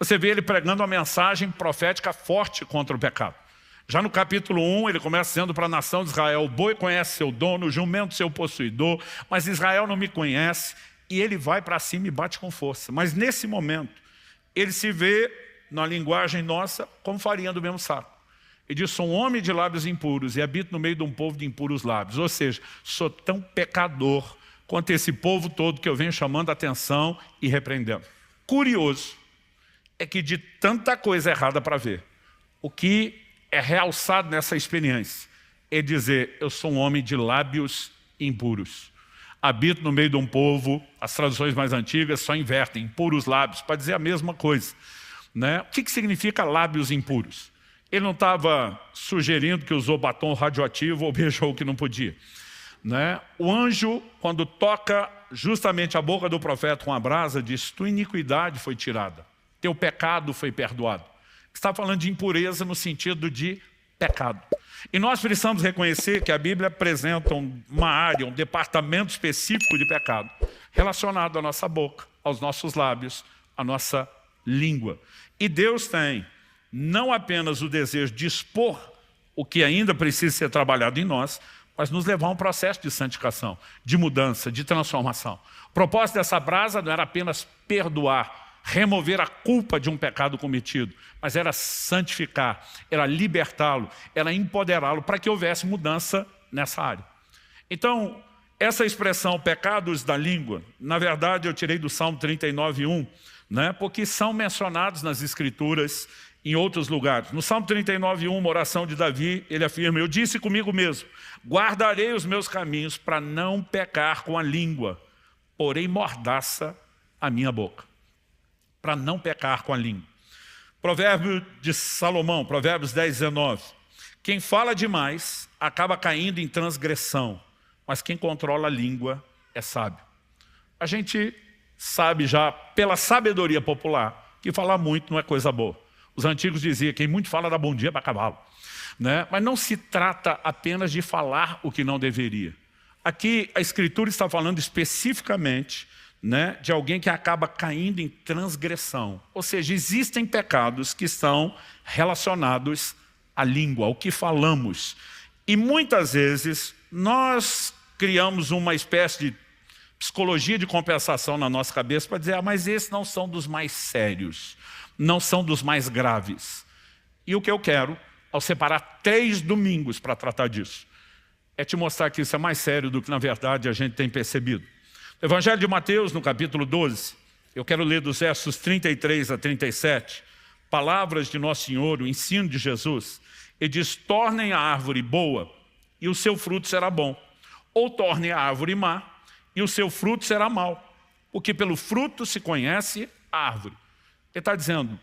você vê ele pregando uma mensagem profética forte contra o pecado. Já no capítulo 1, ele começa dizendo para a nação de Israel: o boi conhece seu dono, o jumento seu possuidor, mas Israel não me conhece. E ele vai para cima e bate com força. Mas nesse momento, ele se vê, na linguagem nossa, como farinha do mesmo saco. Ele diz: sou um homem de lábios impuros e habito no meio de um povo de impuros lábios. Ou seja, sou tão pecador quanto esse povo todo que eu venho chamando a atenção e repreendendo. Curioso é que de tanta coisa errada para ver, o que é realçado nessa experiência é dizer: eu sou um homem de lábios impuros. Habito no meio de um povo, as traduções mais antigas só invertem, impuros lábios, para dizer a mesma coisa, né? O que significa lábios impuros? Ele não estava sugerindo que usou batom radioativo ou beijou o que não podia, né? O anjo, quando toca justamente a boca do profeta com a brasa, diz: tua iniquidade foi tirada, teu pecado foi perdoado. Está falando de impureza no sentido de pecado. E nós precisamos reconhecer que a Bíblia apresenta uma área, um departamento específico de pecado, relacionado à nossa boca, aos nossos lábios, à nossa língua. E Deus tem não apenas o desejo de expor o que ainda precisa ser trabalhado em nós, mas nos levar a um processo de santificação, de mudança, de transformação. O propósito dessa brasa não era apenas perdoar, remover a culpa de um pecado cometido, mas era santificar, era libertá-lo, era empoderá-lo para que houvesse mudança nessa área. Então, essa expressão pecados da língua, na verdade eu tirei do Salmo 39:1, né, porque são mencionados nas Escrituras em outros lugares. No Salmo 39:1, uma oração de Davi, ele afirma: eu disse comigo mesmo, guardarei os meus caminhos para não pecar com a língua, porém mordaça a minha boca. Para não pecar com a língua. Provérbio de Salomão, Provérbios 10:19. Quem fala demais acaba caindo em transgressão, mas quem controla a língua é sábio. A gente sabe já, pela sabedoria popular, que falar muito não é coisa boa. Os antigos diziam: quem muito fala dá bom dia para cavalo, né? Mas não se trata apenas de falar o que não deveria. Aqui a Escritura está falando especificamente, né, de alguém que acaba caindo em transgressão. Ou seja, existem pecados que estão relacionados à língua, ao que falamos. E muitas vezes nós criamos uma espécie de psicologia de compensação na nossa cabeça para dizer: mas esses não são dos mais sérios, não são dos mais graves. E o que eu quero, ao separar 3 domingos para tratar disso, é te mostrar que isso é mais sério do que na verdade a gente tem percebido. Evangelho de Mateus, no capítulo 12, eu quero ler dos versos 33 a 37, palavras de Nosso Senhor, o ensino de Jesus. Ele diz: tornem a árvore boa e o seu fruto será bom, ou tornem a árvore má e o seu fruto será mau, porque pelo fruto se conhece a árvore. Ele está dizendo,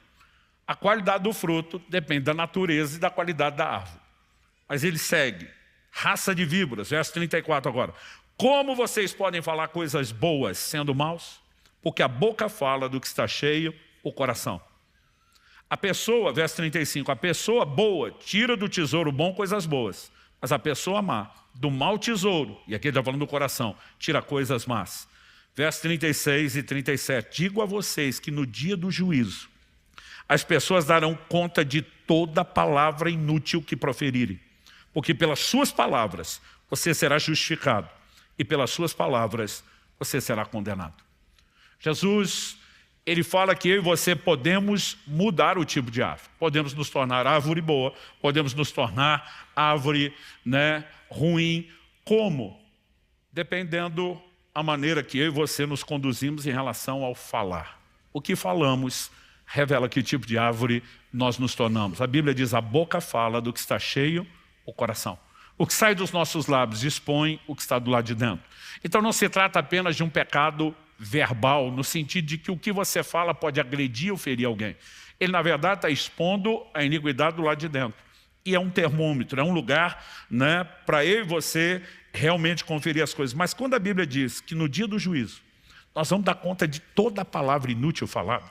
a qualidade do fruto depende da natureza e da qualidade da árvore. Mas ele segue, raça de víboras, verso 34 agora. Como vocês podem falar coisas boas sendo maus? Porque a boca fala do que está cheio o coração. A pessoa, verso 35, a pessoa boa tira do tesouro bom coisas boas, mas a pessoa má, do mau tesouro, e aqui ele está falando do coração, tira coisas más. Verso 36 e 37, digo a vocês que no dia do juízo, as pessoas darão conta de toda palavra inútil que proferirem, porque pelas suas palavras você será justificado, e pelas suas palavras você será condenado. Jesus, ele fala que eu e você podemos mudar o tipo de árvore. Podemos nos tornar árvore boa, podemos nos tornar árvore, né, ruim. Como? Dependendo a maneira que eu e você nos conduzimos em relação ao falar. O que falamos revela que tipo de árvore nós nos tornamos. A Bíblia diz, a boca fala do que está cheio o coração. O que sai dos nossos lábios expõe o que está do lado de dentro. Então não se trata apenas de um pecado verbal, no sentido de que o que você fala pode agredir ou ferir alguém. Ele, na verdade, está expondo a iniquidade do lado de dentro. E é um termômetro, é um lugar, né, para eu e você realmente conferir as coisas. Mas quando a Bíblia diz que no dia do juízo, nós vamos dar conta de toda a palavra inútil falada,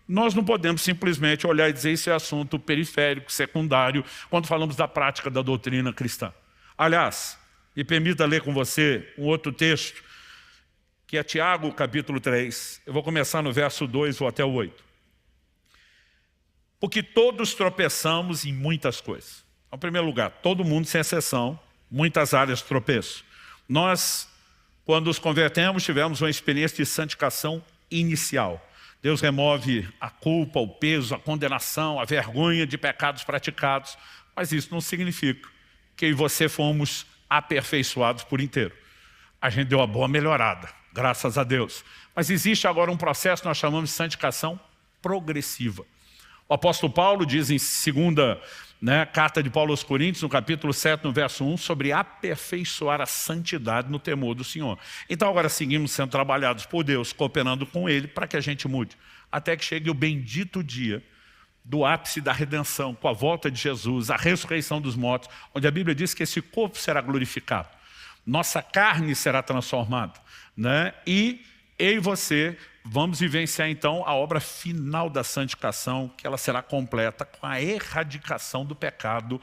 nós não podemos simplesmente olhar e dizer isso é assunto periférico, secundário, quando falamos da prática da doutrina cristã. Aliás, me permita ler com você um outro texto, que é Tiago, capítulo 3. Eu vou começar no verso 2, vou até o 8. Porque todos tropeçamos em muitas coisas. Em primeiro lugar, todo mundo sem exceção, muitas áreas de tropeço. Nós, quando nos convertemos, tivemos uma experiência de santificação inicial. Deus remove a culpa, o peso, a condenação, a vergonha de pecados praticados. Mas isso não significa que eu e você fomos aperfeiçoados por inteiro. A gente deu uma boa melhorada, graças a Deus. Mas existe agora um processo que nós chamamos de santificação progressiva. O apóstolo Paulo diz em segunda carta de Paulo aos Coríntios, no capítulo 7, no verso 1, sobre aperfeiçoar a santidade no temor do Senhor. Então agora seguimos sendo trabalhados por Deus, cooperando com Ele para que a gente mude. Até que chegue o bendito dia do ápice da redenção, com a volta de Jesus, a ressurreição dos mortos, onde a Bíblia diz que esse corpo será glorificado. Nossa carne será transformada. E eu e você vamos vivenciar então a obra final da santificação, que ela será completa com a erradicação do pecado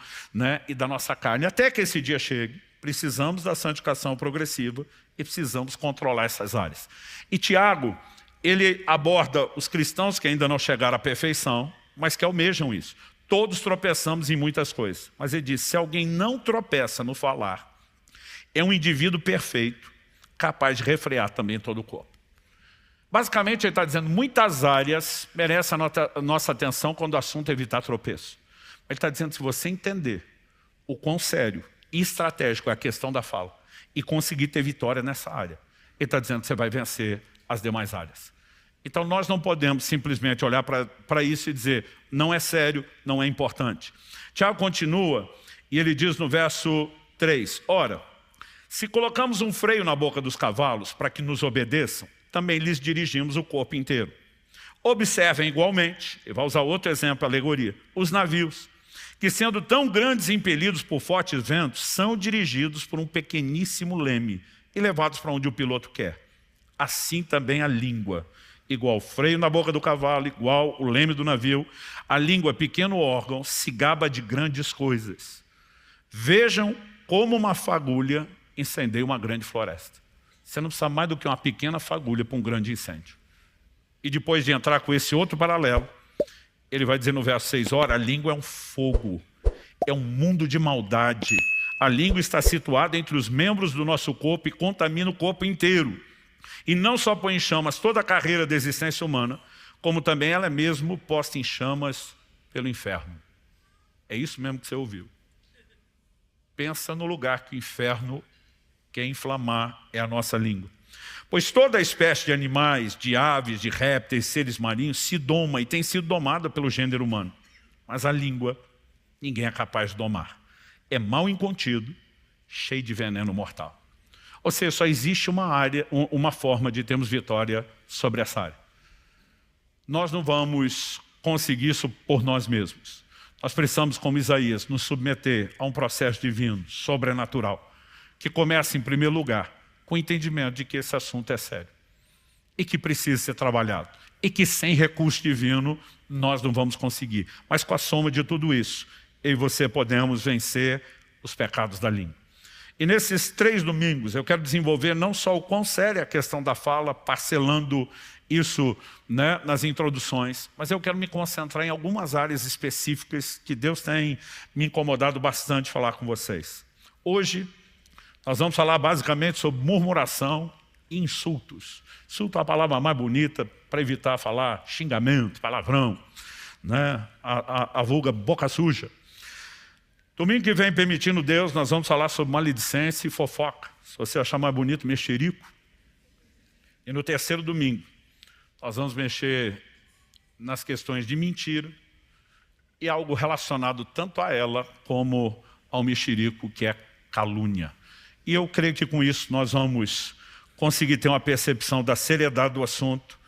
e da nossa carne. Até que esse dia chegue, precisamos da santificação progressiva e precisamos controlar essas áreas. E Tiago, ele aborda os cristãos que ainda não chegaram à perfeição, mas que almejam isso. Todos tropeçamos em muitas coisas. Mas ele diz, se alguém não tropeça no falar, é um indivíduo perfeito, capaz de refrear também todo o corpo. Basicamente, ele está dizendo, muitas áreas merecem a nossa atenção quando o assunto é evitar tropeço. Ele está dizendo, se você entender o quão sério e estratégico é a questão da fala e conseguir ter vitória nessa área, ele está dizendo que você vai vencer as demais áreas. Então, nós não podemos simplesmente olhar para isso e dizer, não é sério, não é importante. Tiago continua e ele diz no verso 3, ora, se colocamos um freio na boca dos cavalos para que nos obedeçam, também lhes dirigimos o corpo inteiro. Observem igualmente, ele vai usar outro exemplo, alegoria, os navios, que sendo tão grandes e impelidos por fortes ventos, são dirigidos por um pequeníssimo leme e levados para onde o piloto quer. Assim também a língua, igual freio na boca do cavalo, igual o leme do navio, a língua, pequeno órgão, se gaba de grandes coisas. Vejam como uma fagulha incendeia uma grande floresta. Você não precisa mais do que uma pequena fagulha para um grande incêndio. E depois de entrar com esse outro paralelo, ele vai dizer no verso 6, ora, a língua é um fogo, é um mundo de maldade. A língua está situada entre os membros do nosso corpo e contamina o corpo inteiro. E não só põe em chamas toda a carreira da existência humana, como também ela é mesmo posta em chamas pelo inferno. É isso mesmo que você ouviu. Pensa no lugar que o inferno quer inflamar, é a nossa língua. Pois toda espécie de animais, de aves, de répteis, seres marinhos, se doma e tem sido domada pelo gênero humano. Mas a língua, ninguém é capaz de domar. É mal incontido, cheio de veneno mortal. Ou seja, só existe uma forma de termos vitória sobre essa área. Nós não vamos conseguir isso por nós mesmos. Nós precisamos, como Isaías, nos submeter a um processo divino, sobrenatural, que começa, em primeiro lugar, com o entendimento de que esse assunto é sério e que precisa ser trabalhado e que sem recurso divino nós não vamos conseguir. Mas com a soma de tudo isso, eu e você podemos vencer os pecados da língua. E nesses 3 domingos eu quero desenvolver não só o quão séria é a questão da fala, parcelando isso nas introduções, mas eu quero me concentrar em algumas áreas específicas que Deus tem me incomodado bastante falar com vocês. Hoje, nós vamos falar basicamente sobre murmuração e insultos. Insulto é a palavra mais bonita para evitar falar xingamento, palavrão, a vulga boca suja. Domingo que vem, permitindo Deus, nós vamos falar sobre maledicência e fofoca. Se você achar mais bonito, mexerico. E no terceiro domingo, nós vamos mexer nas questões de mentira e algo relacionado tanto a ela como ao mexerico, que é calúnia. E eu creio que com isso nós vamos conseguir ter uma percepção da seriedade do assunto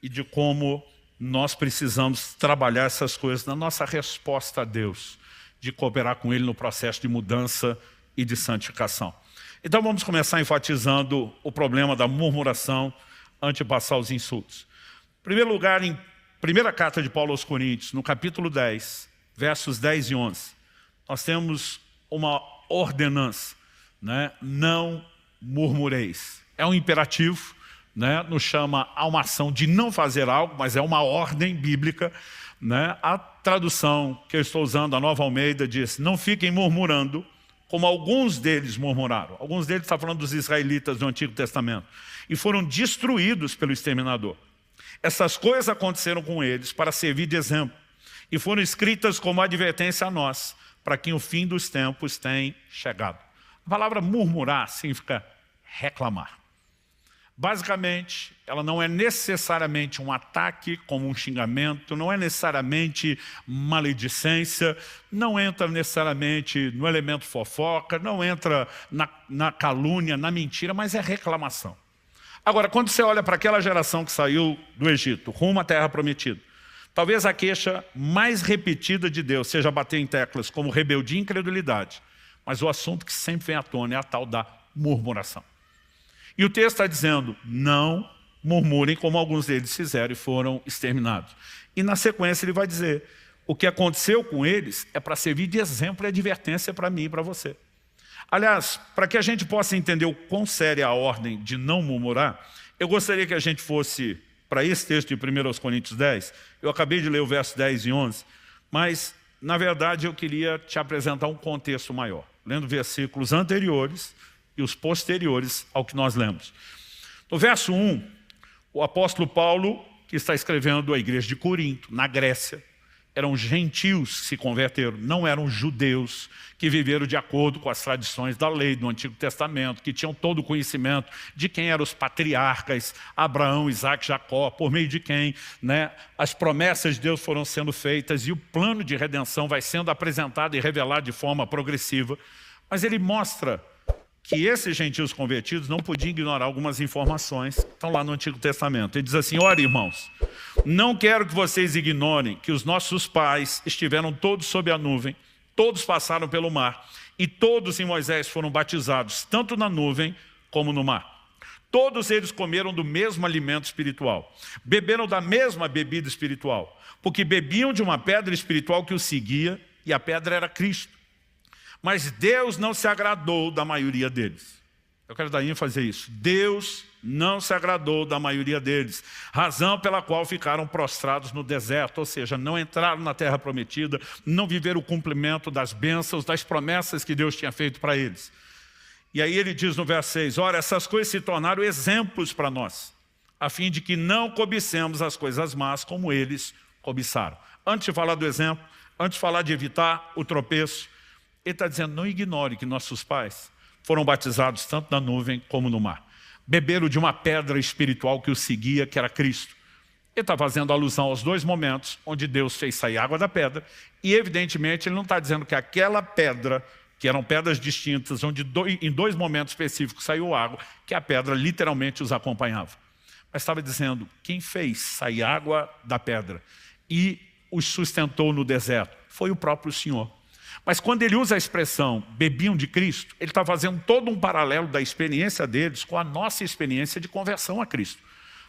e de como nós precisamos trabalhar essas coisas na nossa resposta a Deus, de cooperar com Ele no processo de mudança e de santificação. Então vamos começar enfatizando o problema da murmuração antes de passar os insultos. Em primeiro lugar, em primeira carta de Paulo aos Coríntios, no capítulo 10, versos 10 e 11, nós temos uma ordenança. Não murmureis. É um imperativo, né, nos chama a uma ação de não fazer algo, mas é uma ordem bíblica, né? A tradução que eu estou usando, a Nova Almeida, diz: não fiquem murmurando, como alguns deles murmuraram. Alguns deles está falando dos israelitas do Antigo Testamento. E foram destruídos pelo exterminador. Essas coisas aconteceram com eles para servir de exemplo. E foram escritas como advertência a nós, para que o fim dos tempos tenha chegado. A palavra murmurar significa reclamar. Basicamente, ela não é necessariamente um ataque como um xingamento, não é necessariamente maledicência, não entra necessariamente no elemento fofoca, não entra na calúnia, na mentira, mas é reclamação. Agora, quando você olha para aquela geração que saiu do Egito, rumo à terra prometida, talvez a queixa mais repetida de Deus seja bater em teclas como rebeldia e incredulidade, mas o assunto que sempre vem à tona é a tal da murmuração. E o texto está dizendo: não murmurem como alguns deles fizeram e foram exterminados. E na sequência ele vai dizer: o que aconteceu com eles é para servir de exemplo e advertência para mim e para você. Aliás, para que a gente possa entender o quão séria é a ordem de não murmurar, eu gostaria que a gente fosse para esse texto de 1 Coríntios 10. Eu acabei de ler o verso 10 e 11, mas na verdade eu queria te apresentar um contexto maior, lendo versículos anteriores e os posteriores ao que nós lemos. No verso 1, o apóstolo Paulo, que está escrevendo à igreja de Corinto, na Grécia, eram gentios que se converteram, não eram judeus que viveram de acordo com as tradições da lei do Antigo Testamento, que tinham todo o conhecimento de quem eram os patriarcas, Abraão, Isaac, Jacó, por meio de quem, né, as promessas de Deus foram sendo feitas e o plano de redenção vai sendo apresentado e revelado de forma progressiva. Mas ele mostra que esses gentios convertidos não podiam ignorar algumas informações que estão lá no Antigo Testamento. Ele diz assim: olha, irmãos, não quero que vocês ignorem que os nossos pais estiveram todos sob a nuvem, todos passaram pelo mar, e todos em Moisés foram batizados, tanto na nuvem como no mar. Todos eles comeram do mesmo alimento espiritual, beberam da mesma bebida espiritual, porque bebiam de uma pedra espiritual que os seguia, e a pedra era Cristo. Mas Deus não se agradou da maioria deles. Eu quero dar ênfase a isso. Deus não se agradou da maioria deles, razão pela qual ficaram prostrados no deserto, ou seja, não entraram na terra prometida, não viveram o cumprimento das bênçãos, das promessas que Deus tinha feito para eles. E aí ele diz no verso 6, ora, essas coisas se tornaram exemplos para nós, a fim de que não cobicemos as coisas más como eles cobiçaram. Antes de falar do exemplo, antes de falar de evitar o tropeço, ele está dizendo: não ignore que nossos pais foram batizados tanto na nuvem como no mar. Beberam de uma pedra espiritual que os seguia, que era Cristo. Ele está fazendo alusão aos dois momentos onde Deus fez sair água da pedra. E evidentemente ele não está dizendo que aquela pedra, que eram pedras distintas, onde em dois momentos específicos saiu água, que a pedra literalmente os acompanhava. Mas estava dizendo: quem fez sair água da pedra e os sustentou no deserto foi o próprio Senhor. Mas quando ele usa a expressão bebiam de Cristo, ele está fazendo todo um paralelo da experiência deles com a nossa experiência de conversão a Cristo.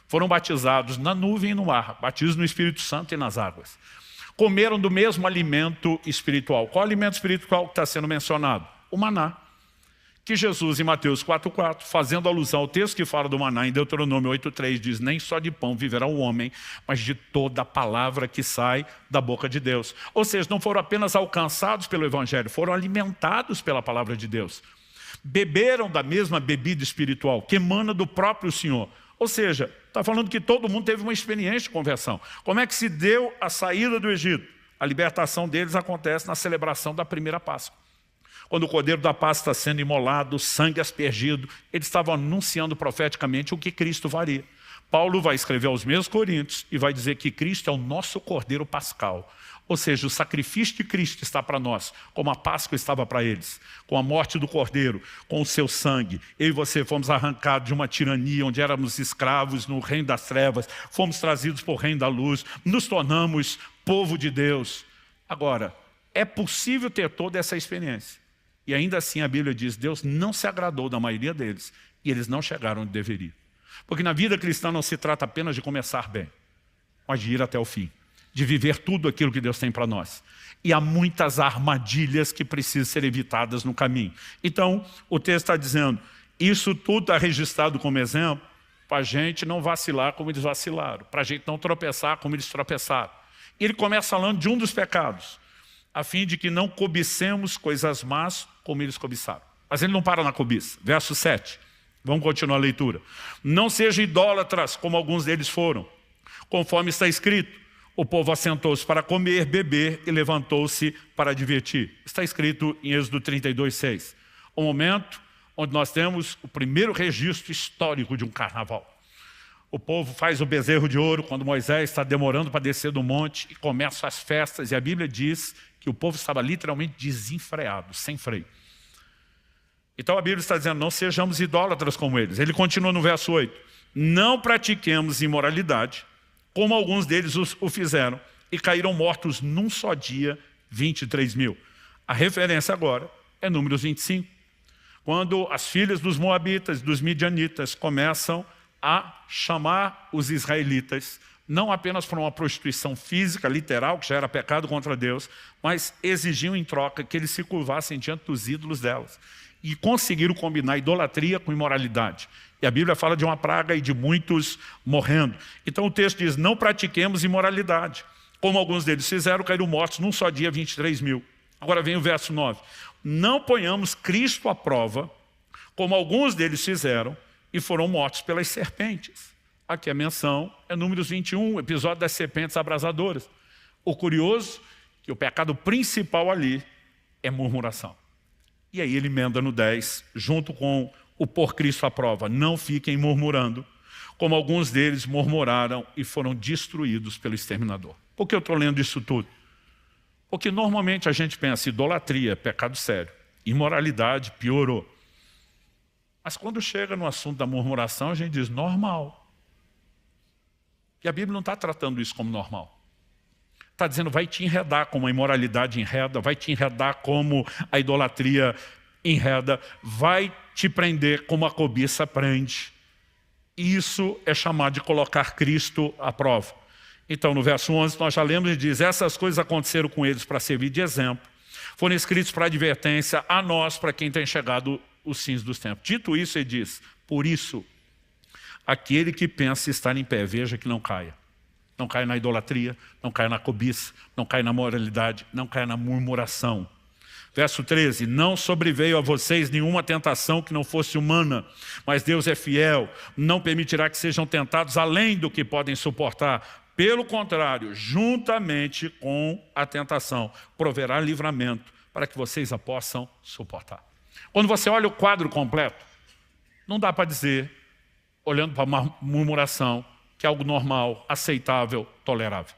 Foram batizados na nuvem e no mar, batismo no Espírito Santo e nas águas. Comeram do mesmo alimento espiritual. Qual alimento espiritual que está sendo mencionado? O maná. Que Jesus, em Mateus 4,4, fazendo alusão ao texto que fala do maná, em Deuteronômio 8,3, diz: nem só de pão viverá o homem, mas de toda a palavra que sai da boca de Deus. Ou seja, não foram apenas alcançados pelo Evangelho, foram alimentados pela palavra de Deus. Beberam da mesma bebida espiritual, que emana do próprio Senhor. Ou seja, está falando que todo mundo teve uma experiência de conversão. Como é que se deu a saída do Egito? A libertação deles acontece na celebração da primeira Páscoa. Quando o cordeiro da Páscoa está sendo imolado, o sangue aspergido, eles estavam anunciando profeticamente o que Cristo faria. Paulo vai escrever aos mesmos Coríntios e vai dizer que Cristo é o nosso cordeiro pascal. Ou seja, o sacrifício de Cristo está para nós, como a Páscoa estava para eles. Com a morte do cordeiro, com o seu sangue. Eu e você fomos arrancados de uma tirania onde éramos escravos no reino das trevas. Fomos trazidos para o reino da luz. Nos tornamos povo de Deus. Agora, é possível ter toda essa experiência. E ainda assim a Bíblia diz: Deus não se agradou da maioria deles e eles não chegaram onde deveriam. Porque na vida cristã não se trata apenas de começar bem, mas de ir até o fim, de viver tudo aquilo que Deus tem para nós. E há muitas armadilhas que precisam ser evitadas no caminho. Então, o texto está dizendo, isso tudo está registrado como exemplo para a gente não vacilar como eles vacilaram, para a gente não tropeçar como eles tropeçaram. E ele começa falando de um dos pecados, a fim de que não cobicemos coisas más como eles cobiçaram. Mas ele não para na cobiça. Verso 7. Vamos continuar a leitura. Não sejam idólatras, como alguns deles foram. Conforme está escrito, o povo assentou-se para comer, beber e levantou-se para divertir. Está escrito em Êxodo 32:6. O momento onde nós temos o primeiro registro histórico de um carnaval. O povo faz o bezerro de ouro quando Moisés está demorando para descer do monte e começam as festas. E a Bíblia diz que o povo estava literalmente desenfreado, sem freio. Então a Bíblia está dizendo, não sejamos idólatras como eles. Ele continua no verso 8. Não pratiquemos imoralidade, como alguns deles o fizeram, e caíram mortos num só dia 23 mil. A referência agora é Números 25. Quando as filhas dos moabitas, dos midianitas, começam a chamar os israelitas, não apenas para uma prostituição física, literal, que já era pecado contra Deus, mas exigiam em troca que eles se curvassem diante dos ídolos delas. E conseguiram combinar idolatria com imoralidade. E a Bíblia fala de uma praga e de muitos morrendo. Então o texto diz, não pratiquemos imoralidade. Como alguns deles fizeram, caíram mortos num só dia 23 mil. Agora vem o verso 9. Não ponhamos Cristo à prova, como alguns deles fizeram, e foram mortos pelas serpentes. Aqui a menção é Números 21, episódio das serpentes abrasadoras. O curioso é que o pecado principal ali é murmuração. E aí ele emenda no 10, junto com o pôr Cristo à prova. Não fiquem murmurando, como alguns deles murmuraram e foram destruídos pelo exterminador. Por que eu estou lendo isso tudo? Porque normalmente a gente pensa, idolatria, pecado sério. Imoralidade, piorou. Mas quando chega no assunto da murmuração, a gente diz, normal. E a Bíblia não está tratando isso como normal. Está dizendo, vai te enredar como a imoralidade enreda, vai te enredar como a idolatria enreda, vai te prender como a cobiça prende. Isso é chamado de colocar Cristo à prova. Então, no verso 11, nós já lemos e diz, essas coisas aconteceram com eles para servir de exemplo, foram escritos para advertência a nós, para quem tem chegado os fins dos tempos. Dito isso, ele diz, por isso, aquele que pensa estar em pé, veja que não caia. Não caia na idolatria, não caia na cobiça, não caia na moralidade, não caia na murmuração. Verso 13, não sobreveio a vocês nenhuma tentação que não fosse humana, mas Deus é fiel, não permitirá que sejam tentados além do que podem suportar. Pelo contrário, juntamente com a tentação, proverá livramento para que vocês a possam suportar. Quando você olha o quadro completo, não dá para dizer, olhando para uma murmuração, que é algo normal, aceitável, tolerável.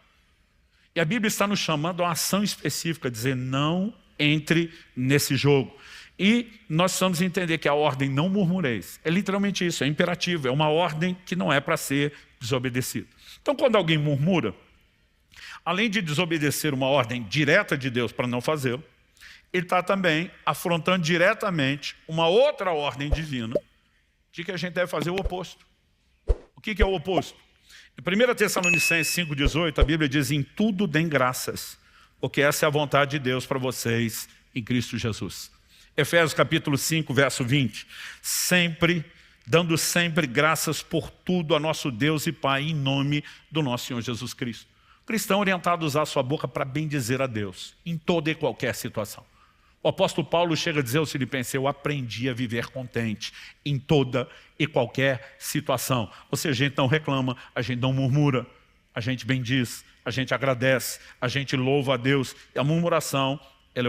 E a Bíblia está nos chamando a uma ação específica, dizer não entre nesse jogo. E nós precisamos entender que a ordem não murmureis é literalmente isso, é imperativo, é uma ordem que não é para ser desobedecida. Então quando alguém murmura, além de desobedecer uma ordem direta de Deus para não fazê-lo, ele está também afrontando diretamente uma outra ordem divina de que a gente deve fazer o oposto. O que é o oposto? Em 1 Tessalonicenses 5,18, a Bíblia diz, em tudo deem graças, porque essa é a vontade de Deus para vocês em Cristo Jesus. Efésios capítulo 5, verso 20, dando sempre graças por tudo a nosso Deus e Pai, em nome do nosso Senhor Jesus Cristo. O cristão é orientado a usar a sua boca para bendizer a Deus, em toda e qualquer situação. O apóstolo Paulo chega a dizer aos Filipenses, eu aprendi a viver contente em toda e qualquer situação. Ou seja, a gente não reclama, a gente não murmura, a gente bendiz, a gente agradece, a gente louva a Deus. E a murmuração